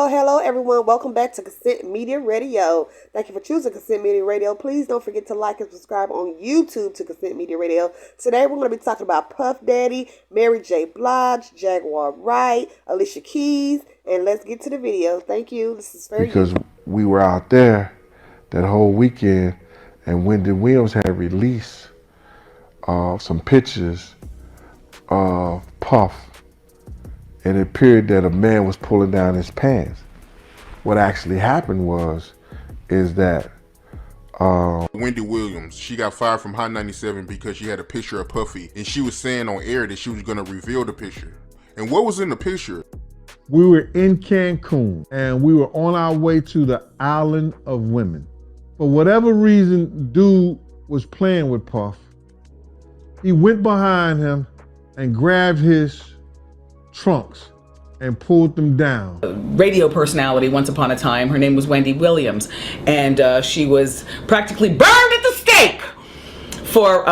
Hello, everyone. Welcome back to Consent Media Radio. Thank you for choosing Consent Media Radio. Please don't forget to like and subscribe on YouTube to Consent Media Radio. Today, we're going to be talking about Puff Daddy, Mary J. Blige, Jaguar Wright, Alicia Keys, and let's get to the video. Thank you. This is for because you. we were out there that whole weekend, and Wendy Williams had released some pictures of Puff, and it appeared that a man was pulling down his pants. What actually happened is that Wendy Williams, she got fired from Hot 97 because she had a picture of Puffy, and she was saying on air that she was going to reveal the picture. And what was in the picture? We were in Cancun, and we were on our way to the Island of Women. For whatever reason, dude was playing with Puff. He went behind him and grabbed his trunks and pulled them down. Radio personality once upon a time. Her name was Wendy Williams, and she was practically burned at the stake for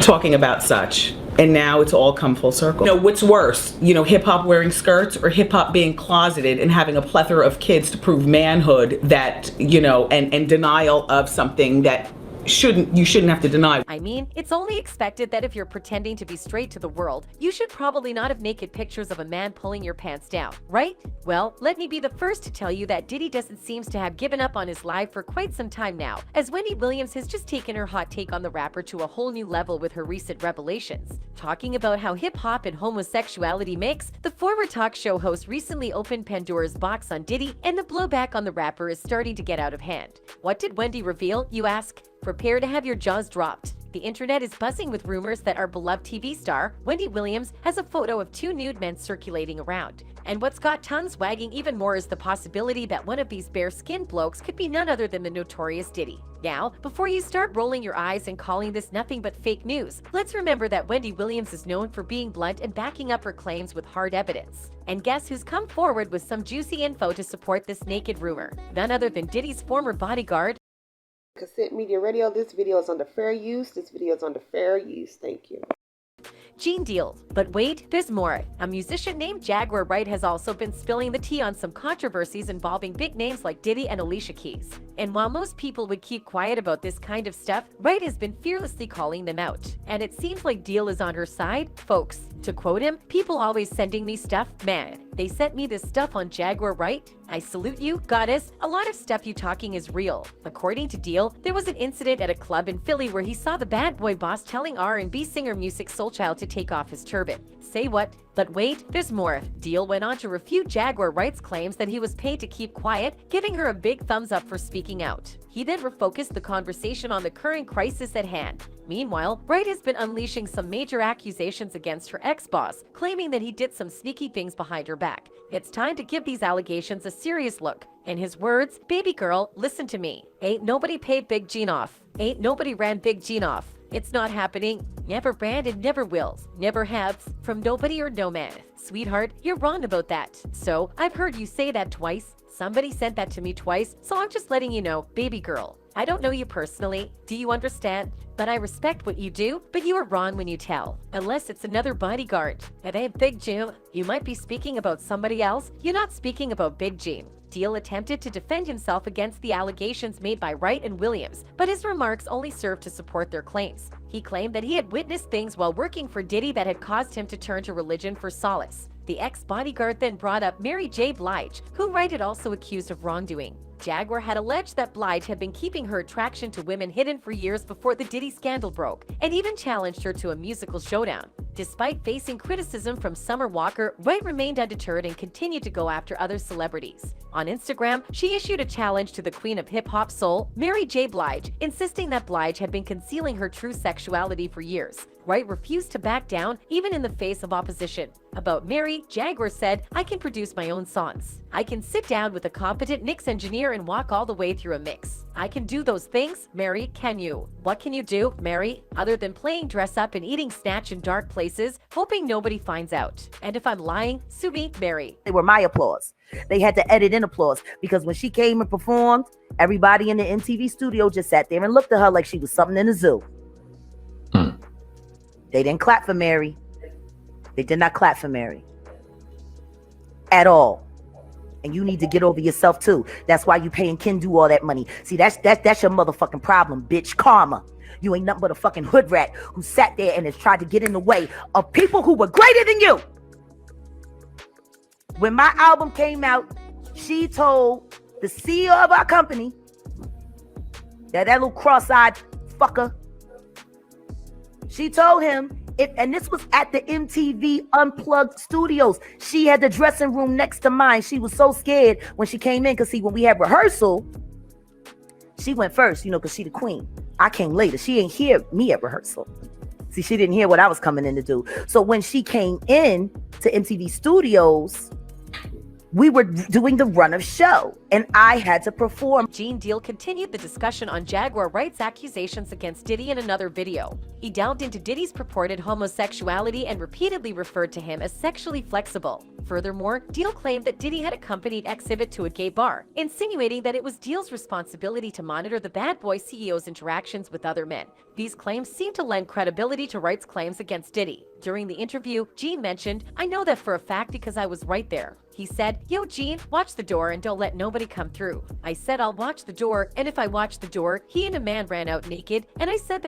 talking about such. And now it's all come full circle. What's worse, hip hop wearing skirts or hip hop being closeted and having a plethora of kids to prove manhood that, and denial of something that you shouldn't have to deny. I mean, it's only expected that if you're pretending to be straight to the world, you should probably not have naked pictures of a man pulling your pants down, right? Well, let me be the first to tell you that Diddy doesn't seem to have given up on his life for quite some time now, as Wendy Williams has just taken her hot take on the rapper to a whole new level with her recent revelations. Talking about how hip-hop and homosexuality mix, the former talk show host recently opened Pandora's box on Diddy, and the blowback on the rapper is starting to get out of hand. What did Wendy reveal, you ask? Prepare to have your jaws dropped. The internet is buzzing with rumors that our beloved TV star, Wendy Williams, has a photo of two nude men circulating around. And what's got tongues wagging even more is the possibility that one of these bare-skinned blokes could be none other than the notorious Diddy. Now, before you start rolling your eyes and calling this nothing but fake news, let's remember that Wendy Williams is known for being blunt and backing up her claims with hard evidence. And guess who's come forward with some juicy info to support this naked rumor? None other than Diddy's former bodyguard, Consent Media Radio. This video is under fair use. Thank you. Gene Deal. But wait, there's more. A musician named Jaguar Wright has also been spilling the tea on some controversies involving big names like Diddy and Alicia Keys. And while most people would keep quiet about this kind of stuff, Wright has been fearlessly calling them out. And it seems like Deal is on her side. Folks, to quote him, people always sending me stuff, man. They sent me this stuff on Jaguar Wright. I salute you, goddess. A lot of stuff you talking is real. According to Deal, there was an incident at a club in Philly where he saw the bad boy boss telling R&B singer Music Soulchild to take off his turban. Say what? But wait, there's more. Deal went on to refute Jaguar Wright's claims that he was paid to keep quiet, giving her a big thumbs up for speaking out. He then refocused the conversation on the current crisis at hand. Meanwhile, Wright has been unleashing some major accusations against her ex-boss, claiming that he did some sneaky things behind her back. It's time to give these allegations a serious look. In his words, baby girl, listen to me. Ain't nobody paid Big Gene off. Ain't nobody ran Big Gene off. It's not happening. Never ran and never will. Never have. From nobody or no man. Sweetheart, you're wrong about that. So, I've heard you say that twice. Somebody sent that to me twice, so I'm just letting you know, baby girl. I don't know you personally. Do you understand? But I respect what you do, but you are wrong when you tell. Unless it's another bodyguard. It ain't Big Gene. You might be speaking about somebody else. You're not speaking about Big Gene. Deal attempted to defend himself against the allegations made by Wright and Williams, but his remarks only served to support their claims. He claimed that he had witnessed things while working for Diddy that had caused him to turn to religion for solace. The ex-bodyguard then brought up Mary J. Blige, whom Wright had also accused of wrongdoing. Jaguar had alleged that Blige had been keeping her attraction to women hidden for years before the Diddy scandal broke, and even challenged her to a musical showdown. Despite facing criticism from Summer Walker, Wright remained undeterred and continued to go after other celebrities. On Instagram, she issued a challenge to the queen of hip-hop soul, Mary J. Blige, insisting that Blige had been concealing her true sexuality for years. Wright refused to back down, even in the face of opposition. About Mary, Jaguar said, I can produce my own songs. I can sit down with a competent mix engineer and walk all the way through a mix. I can do those things, Mary, can you? What can you do, Mary, other than playing dress up and eating snatch in dark places, hoping nobody finds out? And if I'm lying, sue me, Mary. They were my applause. They had to edit in applause because when she came and performed, everybody in the MTV studio just sat there and looked at her like she was something in a zoo. They didn't clap for Mary. They did not clap for Mary. at all. And you need to get over yourself too. That's why you paying Kendu all that money. See, that's your motherfucking problem, bitch. Karma. You ain't nothing but a fucking hood rat who sat there and has tried to get in the way of people who were greater than you. When my album came out, she told the CEO of our company, that little cross-eyed fucker, she told him, and this was at the MTV Unplugged Studios. She had the dressing room next to mine. She was so scared when she came in, because see, when we had rehearsal, she went first, because she the queen. I came later. She ain't hear me at rehearsal. See, she didn't hear what I was coming in to do. So when she came in to MTV Studios, we were doing the run of show, and I had to perform. Gene Deal continued the discussion on Jaguar Wright's accusations against Diddy in another video. He delved into Diddy's purported homosexuality and repeatedly referred to him as sexually flexible. Furthermore, Deal claimed that Diddy had accompanied Exhibit to a gay bar, insinuating that it was Deal's responsibility to monitor the bad boy CEO's interactions with other men. These claims seem to lend credibility to Wright's claims against Diddy. During the interview, Gene mentioned, "I know that for a fact because I was right there." He said, "Yo, Gene, watch the door and don't let nobody come through." I said I'll watch the door, and if I watch the door, he and a man ran out naked, and I said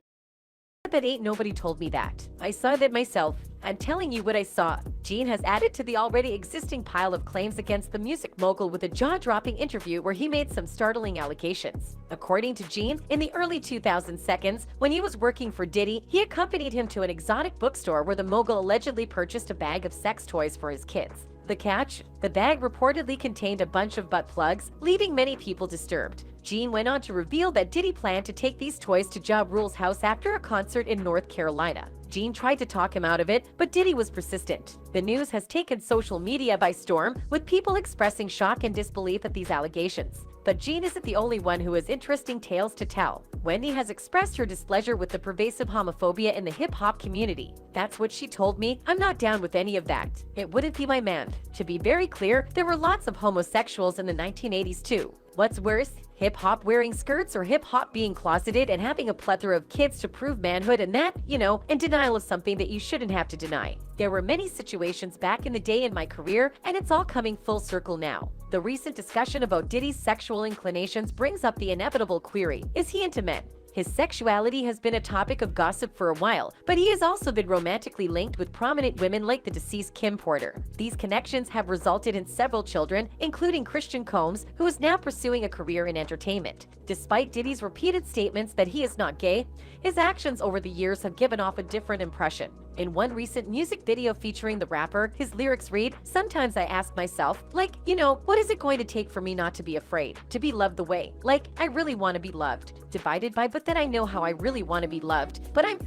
that ain't nobody told me that. I saw that myself. I'm telling you what I saw. Gene has added to the already existing pile of claims against the music mogul with a jaw-dropping interview where he made some startling allegations. According to Gene, in the early 2000s, when he was working for Diddy, he accompanied him to an exotic bookstore where the mogul allegedly purchased a bag of sex toys for his kids. The catch? The bag reportedly contained a bunch of butt plugs, leaving many people disturbed. Gene went on to reveal that Diddy planned to take these toys to Ja Rule's house after a concert in North Carolina. Gene tried to talk him out of it, but Diddy was persistent. The news has taken social media by storm, with people expressing shock and disbelief at these allegations. But Gene isn't the only one who has interesting tales to tell. Wendy has expressed her displeasure with the pervasive homophobia in the hip-hop community. "That's what she told me. I'm not down with any of that. It wouldn't be my man." To be very clear, there were lots of homosexuals in the 1980s too. What's worse, hip-hop wearing skirts or hip-hop being closeted and having a plethora of kids to prove manhood, and that, in denial of something that you shouldn't have to deny. There were many situations back in the day in my career, and it's all coming full circle now. The recent discussion about Diddy's sexual inclinations brings up the inevitable query: is he into men? His sexuality has been a topic of gossip for a while, but he has also been romantically linked with prominent women like the deceased Kim Porter. These connections have resulted in several children, including Christian Combs, who is now pursuing a career in entertainment. Despite Diddy's repeated statements that he is not gay, his actions over the years have given off a different impression. In one recent music video featuring the rapper, his lyrics read, "Sometimes I ask myself, what is it going to take for me not to be afraid, to be loved the way? I really want to be loved. Divided by, but then I know how I really want to be loved. But I'm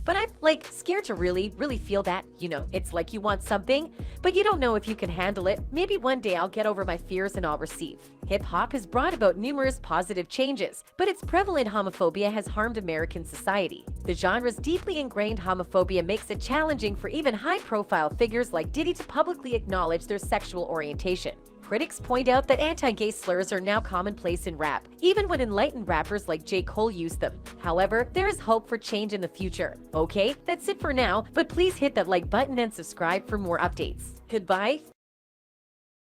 scared to really feel that, it's like you want something, but you don't know if you can handle it. Maybe one day I'll get over my fears and I'll receive." Hip-hop has brought about numerous positive changes, but its prevalent homophobia has harmed American society. The genre's deeply ingrained homophobia makes it challenging for even high-profile figures like Diddy to publicly acknowledge their sexual orientation. Critics point out that anti-gay slurs are now commonplace in rap, even when enlightened rappers like J. Cole use them. However, there is hope for change in the future. Okay, that's it for now, but please hit that like button and subscribe for more updates. Goodbye.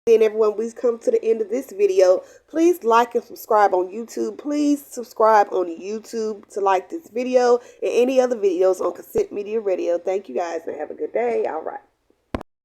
And everyone, we've come to the end of this video. Please like and subscribe on YouTube. Please subscribe on YouTube to like this video and any other videos on Consent Media Radio. Thank you guys and have a good day. All right.